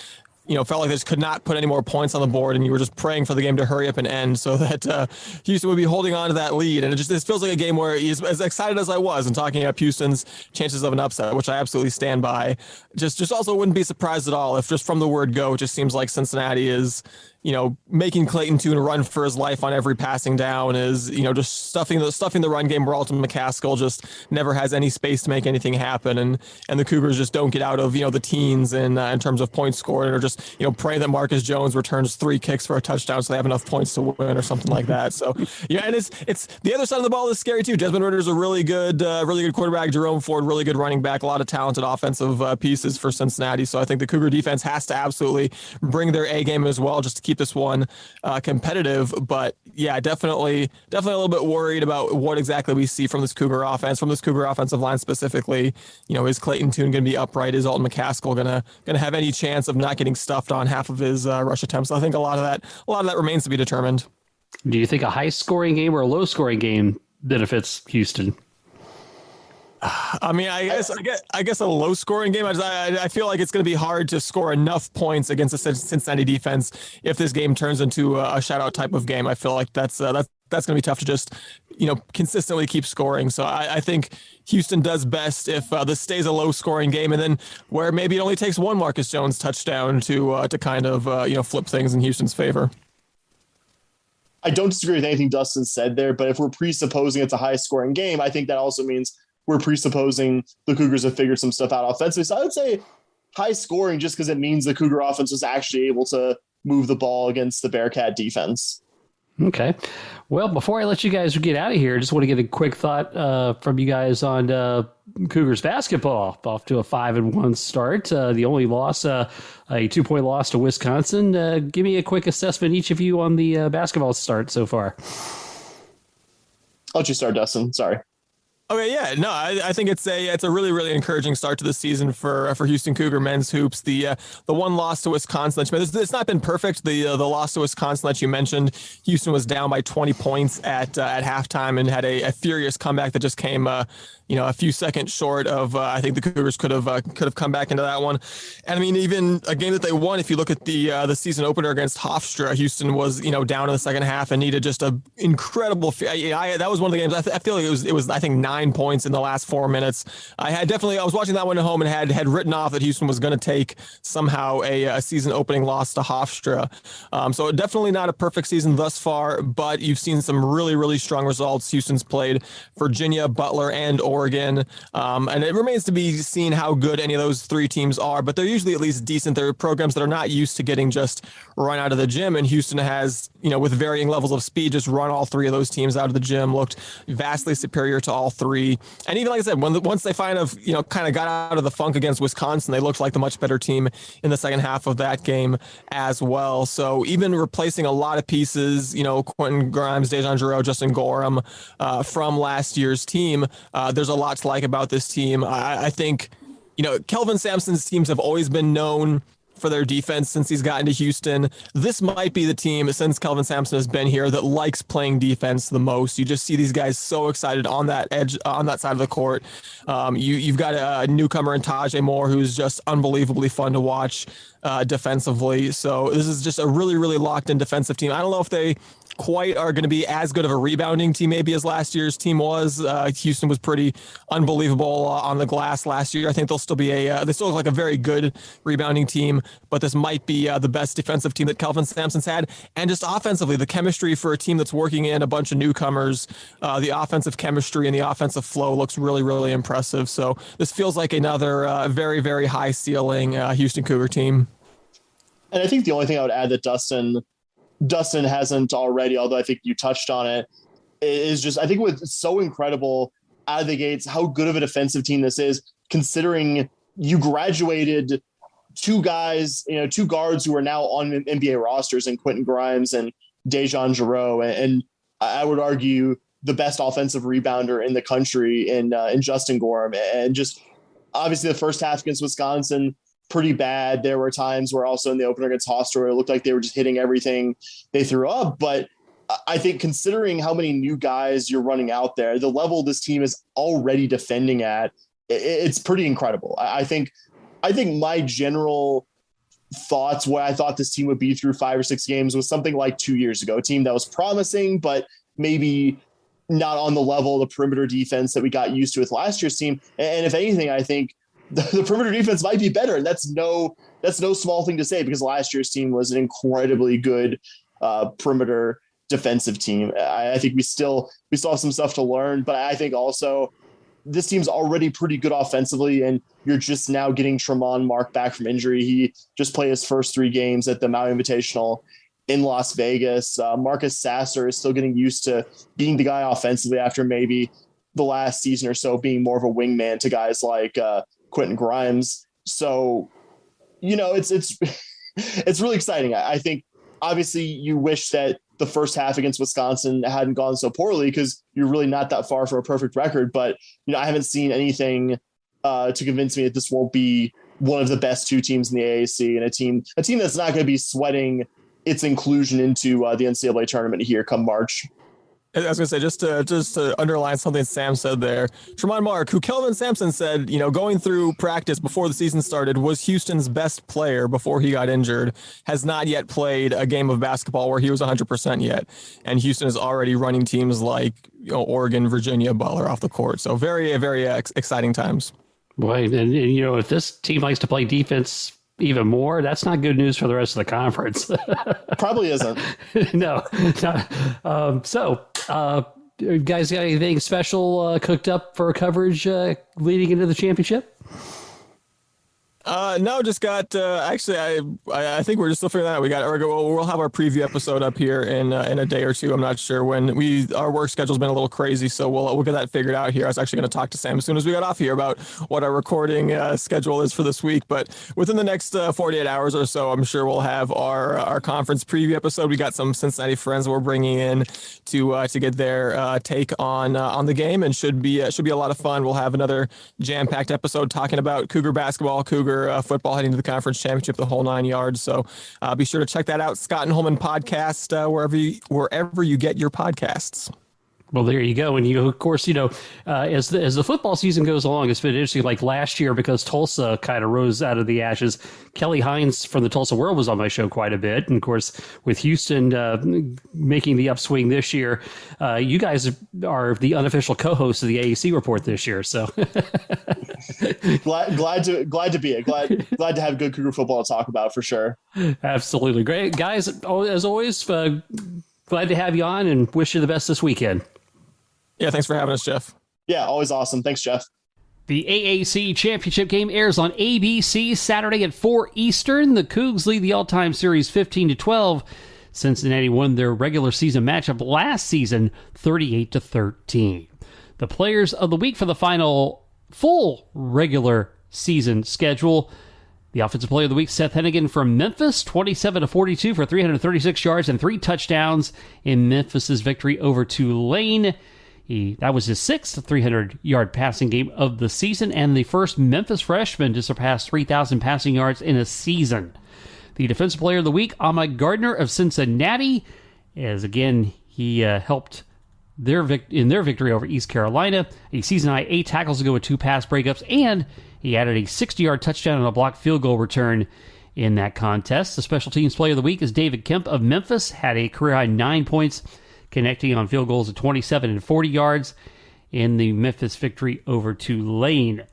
felt like they just could not put any more points on the board, and you were just praying for the game to hurry up and end so that Houston would be holding on to that lead. And this feels like a game where, as excited as I was and talking about Houston's chances of an upset, which I absolutely stand by, just also wouldn't be surprised at all if just from the word go, it just seems like Cincinnati is, making Clayton Tune run for his life on every passing down, is, just stuffing the run game where Alton McCaskill just never has any space to make anything happen. And the Cougars just don't get out of, the teens in terms of points scored, or just, pray that Marcus Jones returns 3 kicks for a touchdown so they have enough points to win or something like that. So, and it's the other side of the ball is scary too. Desmond Ritter's a really good quarterback. Jerome Ford, really good running back, a lot of talented offensive pieces for Cincinnati. So I think the Cougar defense has to absolutely bring their A game as well, just to keep this one competitive. But yeah, definitely a little bit worried about what exactly we see from this Cougar offense, from this Cougar offensive line specifically. Is Clayton Tune going to be upright? Is Alton McCaskill going to have any chance of not getting stuffed on half of his rush attempts? So I think a lot of that remains to be determined. Do you think a high scoring game or a low scoring game benefits Houston? I mean, I guess a low scoring game. I feel like it's going to be hard to score enough points against the Cincinnati defense if this game turns into a shutout type of game. I feel like that's going to be tough to just, consistently keep scoring. So I think Houston does best if this stays a low scoring game, and then where maybe it only takes one Marcus Jones touchdown to kind of, flip things in Houston's favor. I don't disagree with anything Dustin said there, but if we're presupposing it's a high scoring game, I think that also means we're presupposing the Cougars have figured some stuff out offensively. So I would say high scoring just because it means the Cougar offense was actually able to move the ball against the Bearcat defense. Okay. Well, before I let you guys get out of here, I just want to get a quick thought from you guys on Cougars basketball. Off to a 5-1 start. The only loss, a 2-point loss to Wisconsin. Give me a quick assessment, each of you, on the basketball start so far. I'll let you start, Dustin. Sorry. Okay, yeah, no, I think it's a really, really encouraging start to the season for Houston Cougar men's hoops. The one loss to Wisconsin, it's not been perfect. The loss to Wisconsin that you mentioned, Houston was down by 20 points at halftime and had a furious comeback that just came a few seconds short of I think the Cougars could have come back into that one. And I mean, even a game that they won, if you look at the season opener against Hofstra, Houston was down in the second half and needed just a incredible. That was one of the games. I feel like it was I think 9 points in the last 4 minutes. I was watching that one at home and had written off that Houston was going to take somehow a season opening loss to Hofstra. So definitely not a perfect season thus far, but you've seen some really, really strong results. Houston's played Virginia, Butler, and Oregon. And it remains to be seen how good any of those three teams are, but they're usually at least decent. They're programs that are not used to getting just run out of the gym. And Houston has, with varying levels of speed, just run all three of those teams out of the gym, looked vastly superior to all three. And even like I said, once they kind of got out of the funk against Wisconsin, they looked like the much better team in the second half of that game as well. So even replacing a lot of pieces, Quentin Grimes, Dejan Giroux, Justin Gorham from last year's team, there's a lot to like about this team. I think, Kelvin Sampson's teams have always been known for their defense since he's gotten to Houston. This might be the team since Kelvin Sampson has been here that likes playing defense the most. You just see these guys so excited on that edge, on that side of the court. You've got a newcomer in Tajay Moore who's just unbelievably fun to watch defensively. So this is just a really, really locked in defensive team. I don't know if they quite are going to be as good of a rebounding team maybe as last year's team was. Houston was pretty unbelievable on the glass last year. I think they'll still be they still look like a very good rebounding team, but this might be the best defensive team that Kelvin Sampson's had. And just offensively, the chemistry for a team that's working in a bunch of newcomers, the offensive chemistry and the offensive flow looks really, really impressive. So this feels like another very, very high ceiling Houston Cougar team. And I think the only thing I would add that Dustin hasn't already, although I think you touched on it, is just, I think what's so incredible out of the gates, how good of a defensive team this is, considering you graduated two guys, two guards who are now on NBA rosters, in Quentin Grimes and Dejan Giroux, and I would argue the best offensive rebounder in the country in Justin Gorham. And just obviously the first half against Wisconsin, pretty bad. There were times where also in the opener against Hofstra, it looked like they were just hitting everything they threw up. But I think considering how many new guys you're running out there, the level this team is already defending at, it's pretty incredible. I think my general thoughts, what I thought this team would be through 5 or 6 games, was something like 2 years ago, a team that was promising, but maybe not on the level of the perimeter defense that we got used to with last year's team. And if anything, I think the perimeter defense might be better. And that's no small thing to say, because last year's team was an incredibly good perimeter defensive team. I think we still have some stuff to learn, but I think also this team's already pretty good offensively, and you're just now getting Tremont Mark back from injury. He just played his first 3 games at the Maui Invitational in Las Vegas. Marcus Sasser is still getting used to being the guy offensively after maybe the last season or so being more of a wingman to guys like Quentin Grimes. So, it's really exciting. I think obviously you wish that the first half against Wisconsin hadn't gone so poorly, because you're really not that far from a perfect record. But, I haven't seen anything to convince me that this won't be one of the best 2 teams in the AAC, and a team that's not going to be sweating its inclusion into the NCAA tournament here come March. I was going to say, just to underline something Sam said there, Tremont Mark, who Kelvin Sampson said, going through practice before the season started, was Houston's best player before he got injured, has not yet played a game of basketball where he was 100% yet. And Houston is already running teams like Oregon, Virginia, Butler off the court. So very, very exciting times. Boy, and if this team likes to play defense even more, that's not good news for the rest of the conference. Probably isn't. No. So, you guys got anything special cooked up for coverage leading into the championship? No, just got actually I think we're just still figuring that out. We'll have our preview episode up here in a day or two. I'm not sure when. Our work schedule's been a little crazy, so we'll get that figured out here. I was actually going to talk to Sam as soon as we got off here about what our recording schedule is for this week. But within the next 48 hours or so, I'm sure we'll have our conference preview episode. We got some Cincinnati friends we're bringing in to get their take on the game, and should be a lot of fun. We'll have another jam-packed episode talking about Cougar basketball, Cougar football heading to the conference championship, the whole 9 yards. So be sure to check that out. Scott and Holman Podcast, wherever you get your podcasts. Well, there you go. And of course, as the football season goes along, it's been interesting. Like last year, because Tulsa kind of rose out of the ashes, Kelly Hines from the Tulsa World was on my show quite a bit. And of course, with Houston making the upswing this year, you guys are the unofficial co-hosts of the AAC report this year. So glad to be it. Glad to have good Cougar football to talk about for sure. Absolutely. Great, guys. As always, glad to have you on and wish you the best this weekend. Yeah, thanks for having us, Jeff. Yeah, always awesome. Thanks, Jeff. The AAC Championship Game airs on ABC Saturday at 4 Eastern. The Cougs lead the all-time series 15-12. Cincinnati won their regular season matchup last season 38-13. The players of the week for the final full regular season schedule. The offensive player of the week, Seth Hennigan from Memphis, 27-42 for 336 yards and 3 touchdowns in Memphis's victory over Tulane. That was his 6th 300-yard passing game of the season and the first Memphis freshman to surpass 3,000 passing yards in a season. The defensive player of the week, Ahmad Gardner of Cincinnati, as again, he helped in their victory over East Carolina. A season-high 8 tackles to go with 2 pass breakups, and he added a 60-yard touchdown and a blocked field goal return in that contest. The special teams player of the week is David Kemp of Memphis, had a career-high 9 points, connecting on field goals of 27 and 40 yards in the Memphis victory over Tulane.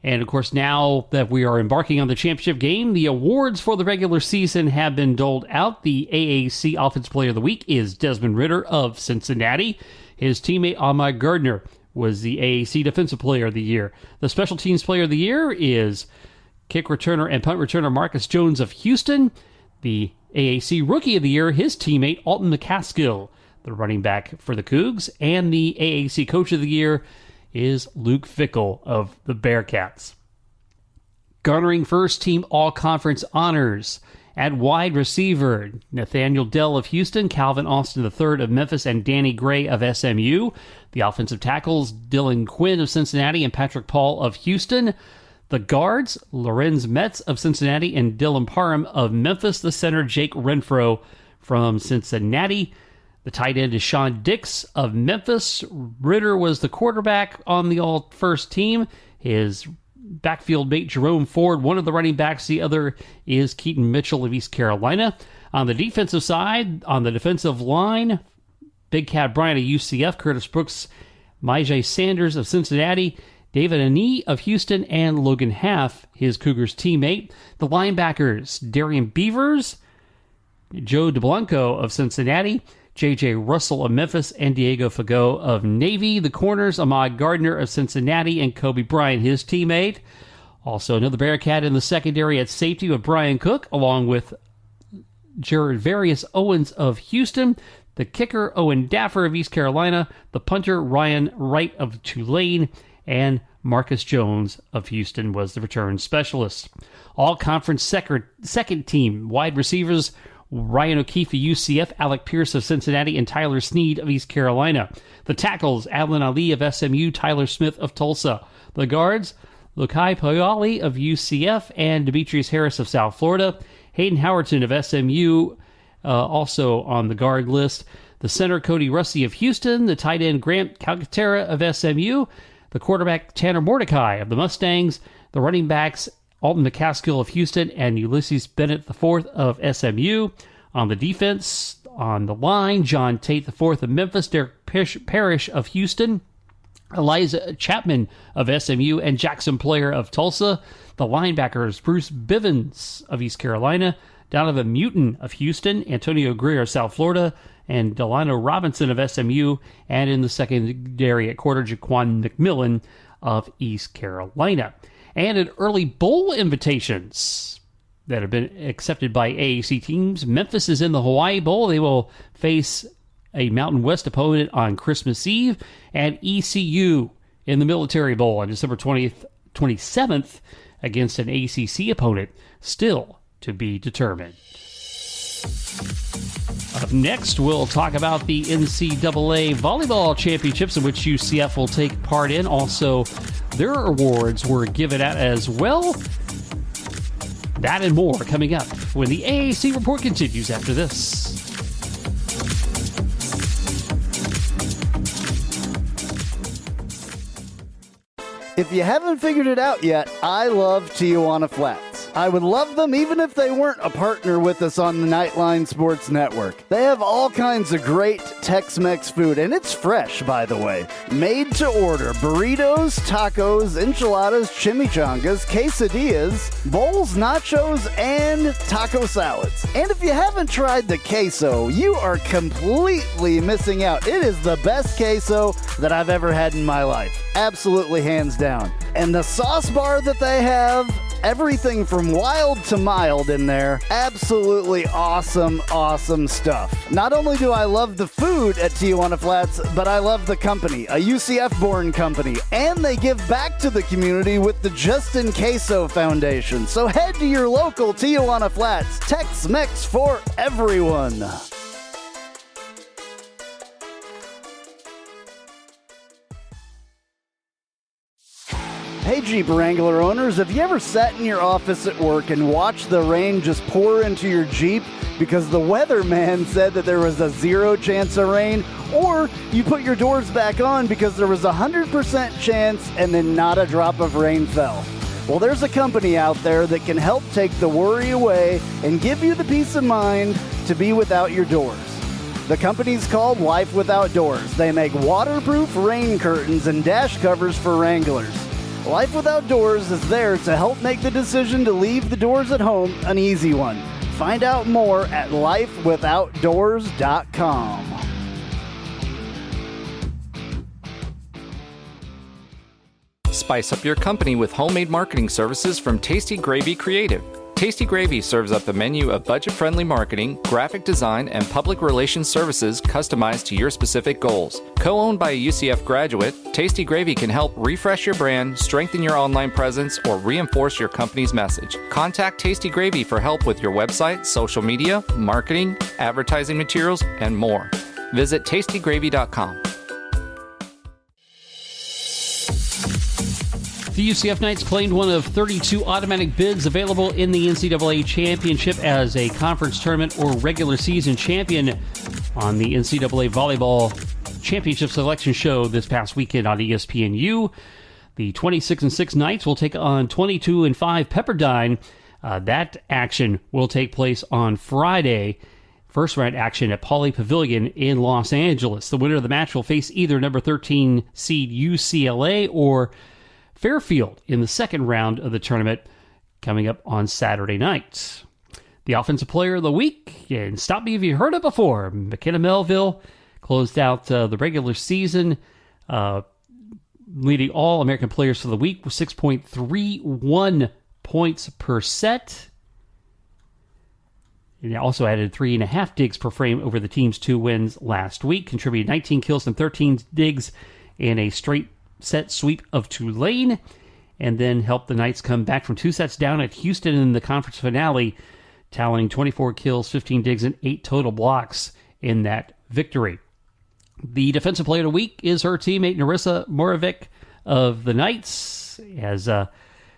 And of course, now that we are embarking on the championship game, the awards for the regular season have been doled out. The AAC Offensive Player of the Week is Desmond Ritter of Cincinnati. His teammate Ahmad Gardner was the AAC Defensive Player of the Year. The Special Teams Player of the Year is kick returner and punt returner Marcus Jones of Houston. The AAC Rookie of the Year, his teammate Alton McCaskill, the running back for the Cougs. And the AAC Coach of the Year is Luke Fickle of the Bearcats. Garnering first team all-conference honors at wide receiver, Nathaniel Dell of Houston, Calvin Austin III of Memphis, and Danny Gray of SMU. The offensive tackles, Dylan Quinn of Cincinnati and Patrick Paul of Houston. The guards, Lorenz Metz of Cincinnati and Dylan Parham of Memphis. The center, Jake Renfro from Cincinnati. The tight end is Sean Dix of Memphis. Ritter was the quarterback on the all-first team. His backfield mate, Jerome Ford, one of the running backs. The other is Keaton Mitchell of East Carolina. On the defensive side, on the defensive line, Big Cat Bryant of UCF, Curtis Brooks, Myjai Sanders of Cincinnati, David Anee of Houston, and Logan Half, his Cougars teammate. The linebackers, Darian Beavers, Joe DeBlanco of Cincinnati, J.J. Russell of Memphis, and Diego Fagot of Navy. The corners, Ahmad Gardner of Cincinnati and Kobe Bryant, his teammate. Also another Bearcat in the secondary at safety with Brian Cook, along with Jared Various Owens of Houston. The kicker, Owen Daffer of East Carolina. The punter, Ryan Wright of Tulane. And Marcus Jones of Houston was the return specialist. All-conference second team wide receivers, Ryan O'Keefe of UCF, Alec Pierce of Cincinnati, and Tyler Snead of East Carolina. The tackles, Adlin Ali of SMU, Tyler Smith of Tulsa. The guards, Lukai Poyali of UCF and Demetrius Harris of South Florida. Hayden Howerton of SMU, also on the guard list. The center, Cody Russi of Houston. The tight end, Grant Calcaterra of SMU. The quarterback, Tanner Mordecai of the Mustangs. The running backs, Alton McCaskill of Houston and Ulysses Bennett IV of SMU. On the defense, on the line, John Tate IV of Memphis, Derek Parrish of Houston, Eliza Chapman of SMU, and Jackson Player of Tulsa. The linebackers, Bruce Bivens of East Carolina, Donovan Mutin of Houston, Antonio Greer of South Florida, and Delano Robinson of SMU, and in the secondary at quarter, Jaquan McMillan of East Carolina. and an early bowl invitations that have been accepted by AAC teams. Memphis is in the Hawaii Bowl. They will face a Mountain West opponent on Christmas Eve, and ECU in the Military Bowl on December 27th against an ACC opponent, still to be determined. Up next, we'll talk about the NCAA Volleyball Championships, in which UCF will take part in. Also, their awards were given out as well. That and more coming up when the AAC report continues after this. If you haven't figured it out yet, I love Tijuana Flats. I would love them even if they weren't a partner with us on the Nightline Sports Network. They have all kinds of great Tex-Mex food, and it's fresh, by the way. Made to order burritos, tacos, enchiladas, chimichangas, quesadillas, bowls, nachos, and taco salads. And if you haven't tried the queso, you are completely missing out. It is the best queso that I've ever had in my life. Absolutely hands down. And the sauce bar that they have, everything from wild to mild in there. Absolutely awesome, awesome stuff. Not only do I love the food at Tijuana Flats, but I love the company, a UCF-born company. And they give back to the community with the Justin Queso Foundation. So head to your local Tijuana Flats. Tex-Mex for everyone. Hey Jeep Wrangler owners, have you ever sat in your office at work and watched the rain just pour into your Jeep because the weatherman said that there was a 0 chance of rain? Or you put your doors back on because there was a 100% chance and then not a drop of rain fell? Well, there's a company out there that can help take the worry away and give you the peace of mind to be without your doors. The company's called Life Without Doors. They make waterproof rain curtains and dash covers for Wranglers. Life Without Doors is there to help make the decision to leave the doors at home an easy one. Find out more at lifewithoutdoors.com. Spice up your company with homemade marketing services from Tasty Gravy Creative. Tasty Gravy serves up a menu of budget-friendly marketing, graphic design, and public relations services customized to your specific goals. Co-owned by a UCF graduate, Tasty Gravy can help refresh your brand, strengthen your online presence, or reinforce your company's message. Contact Tasty Gravy for help with your website, social media, marketing, advertising materials, and more. Visit tastygravy.com. The UCF Knights claimed one of 32 automatic bids available in the NCAA Championship as a conference tournament or regular season champion on the NCAA Volleyball Championship Selection Show this past weekend on ESPNU. The 26-6 Knights will take on 22-5 Pepperdine. That action will take place on Friday. First round action at Pauley Pavilion in Los Angeles. The winner of the match will face either number 13 seed UCLA or Fairfield in the second round of the tournament coming up on Saturday night. The Offensive Player of the Week, and stop me if you heard it before, McKenna Melville closed out the regular season, leading all American players for the week with 6.31 points per set. And also added 3.5 digs per frame over the team's 2 wins last week, contributed 19 kills and 13 digs in a straight set sweep of Tulane, and then helped the Knights come back from 2 sets down at Houston in the conference finale, tallying 24 kills, 15 digs, and 8 total blocks in that victory. The Defensive Player of the Week is her teammate Narissa Moravec of the Knights, as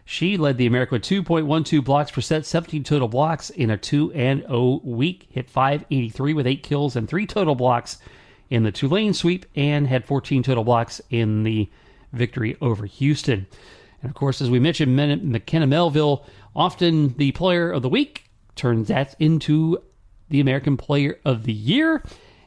she led the America with 2.12 blocks per set, 17 total blocks in a 2-0 week, hit .583 with 8 kills and 3 total blocks in the Tulane sweep, and had 14 total blocks in the victory over Houston. And of course, as we mentioned, McKenna Melville, often the Player of the Week, turns that into the American Player of the Year.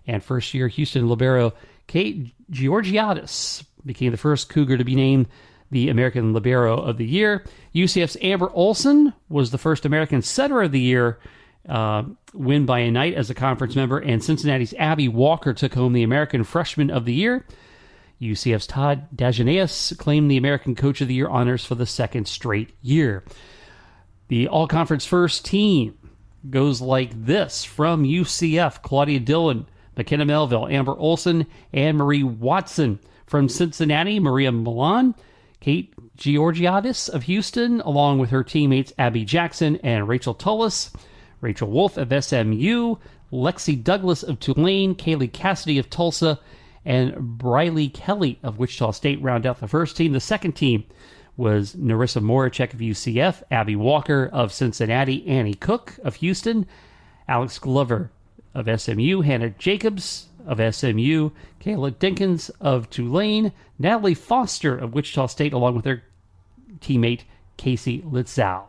And first-year Houston libero Kate Georgiadis became the first Cougar to be named the American Libero of the Year. UCF's Amber Olson was the first American Setter of the Year, win by a Knight as a conference member, and Cincinnati's Abby Walker took home the American Freshman of the Year. UCF's Todd Dagenaeus claimed the American Coach of the Year honors for the second straight year. The all-conference first team goes like this: from UCF, Claudia Dillon, McKenna Melville, Amber Olson, and Marie Watson. From Cincinnati, Maria Milan, Kate Georgiadis of Houston, along with her teammates Abby Jackson and Rachel Tullis. Rachel Wolf of SMU, Lexi Douglas of Tulane, Kaylee Cassidy of Tulsa, and Briley Kelly of Wichita State round out the first team. The second team was Narissa Moracek of UCF, Abby Walker of Cincinnati, Annie Cook of Houston, Alex Glover of SMU, Hannah Jacobs of SMU, Kayla Dinkins of Tulane, Natalie Foster of Wichita State, along with their teammate Casey Litzow.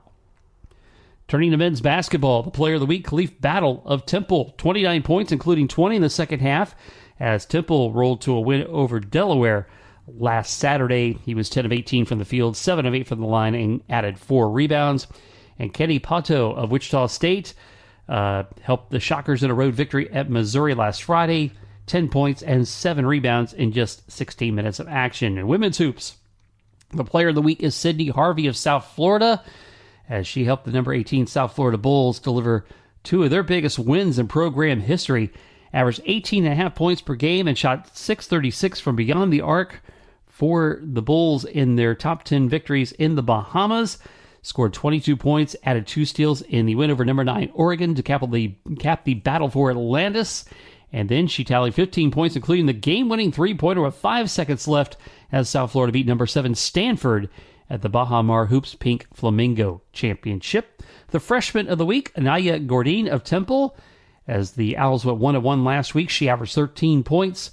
Turning to men's basketball, the player of the week, Khalif Battle of Temple, 29 points, including 20 in the second half, as Temple rolled to a win over Delaware last Saturday. He was 10 of 18 from the field, 7 of 8 from the line, and added 4 rebounds. And Kenny Pato of Wichita State helped the Shockers in a road victory at Missouri last Friday, 10 points and 7 rebounds in just 16 minutes of action. In women's hoops, the player of the week is Sydney Harvey of South Florida, as she helped the number 18 South Florida Bulls deliver 2 of their biggest wins in program history. Averaged 18.5 points per game and shot .636 from beyond the arc for the Bulls in their top 10 victories in the Bahamas. Scored 22 points, added 2 steals in the win over number 9 Oregon to cap the battle for Atlantis. And then she tallied 15 points, including the game-winning three-pointer with 5 seconds left, as South Florida beat number 7 Stanford at the Baha Mar Hoops Pink Flamingo Championship. The freshman of the week, Anaya Gordine of Temple. As the Owls went 1-1 last week, she averaged 13 points,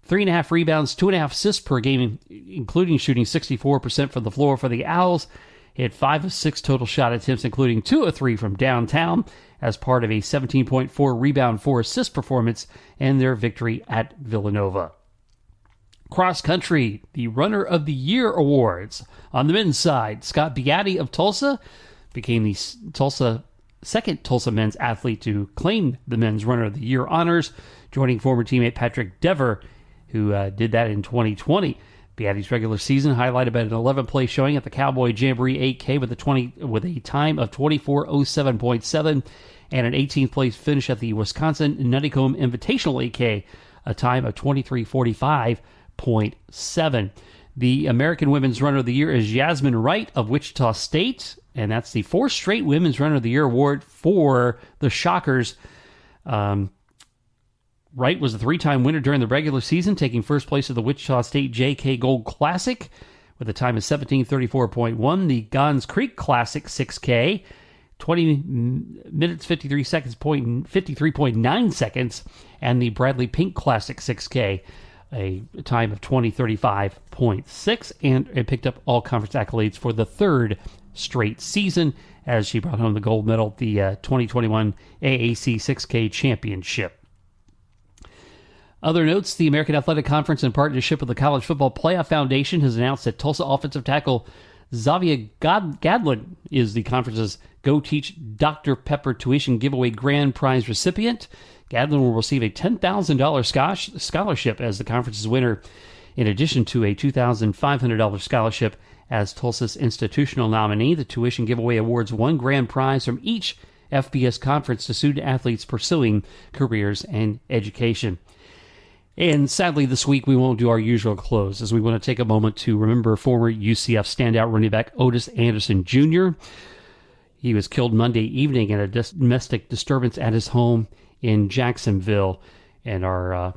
3.5 rebounds, 2.5 assists per game, including shooting 64% from the floor for the Owls. Hit 5 of 6 total shot attempts, including 2 of 3 from downtown, as part of a 17.4 rebound, 4 assist performance in their victory at Villanova. Cross country, the Runner of the Year awards. On the men's side, Scott Beatty of Tulsa became the second Tulsa men's athlete to claim the men's Runner of the Year honors, joining former teammate Patrick Dever, who did that in 2020. Beatty's regular season highlighted by an 11-play showing at the Cowboy Jamboree 8K with a time of 24:07.7 and an 18th place finish at the Wisconsin Nuttycombe Invitational 8K, a time of 23:45.7. The American Women's Runner of the Year is Jasmine Wright of Wichita State, and that's the 4th straight Women's Runner of the Year award for the Shockers. Wright was a 3-time winner during the regular season, taking first place at the Wichita State JK Gold Classic with a time of 17:34.1, the Gons Creek Classic 6K, 20 minutes 53.9 seconds, and the Bradley Pink Classic 6K, a time of 20:35.6, and it picked up all conference accolades for the 3rd straight season as she brought home the gold medal at the 2021 AAC 6K Championship. Other notes, the American Athletic Conference, in partnership with the College Football Playoff Foundation, has announced that Tulsa offensive tackle Xavier Gadlin is the conference's Go Teach Dr. Pepper tuition giveaway grand prize recipient. Gadlin will receive a $10,000 scholarship as the conference's winner, in addition to a $2,500 scholarship as Tulsa's institutional nominee. The tuition giveaway awards one grand prize from each FBS conference to student athletes pursuing careers and education. And sadly, this week we won't do our usual close, as we want to take a moment to remember former UCF standout running back Otis Anderson Jr. He was killed Monday evening in a domestic disturbance at his home in Jacksonville. And our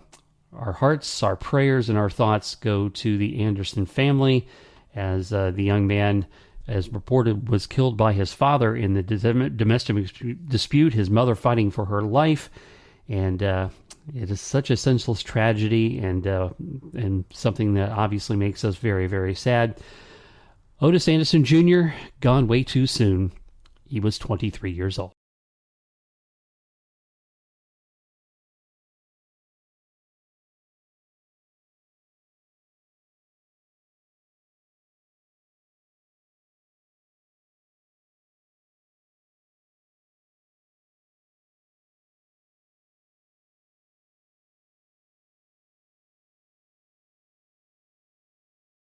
hearts, our prayers, and our thoughts go to the Anderson family, as the young man, as reported, was killed by his father in the domestic dispute, his mother fighting for her life. And it is such a senseless tragedy, and something that obviously makes us very, very sad. Otis Anderson Jr., gone way too soon. He was 23 years old.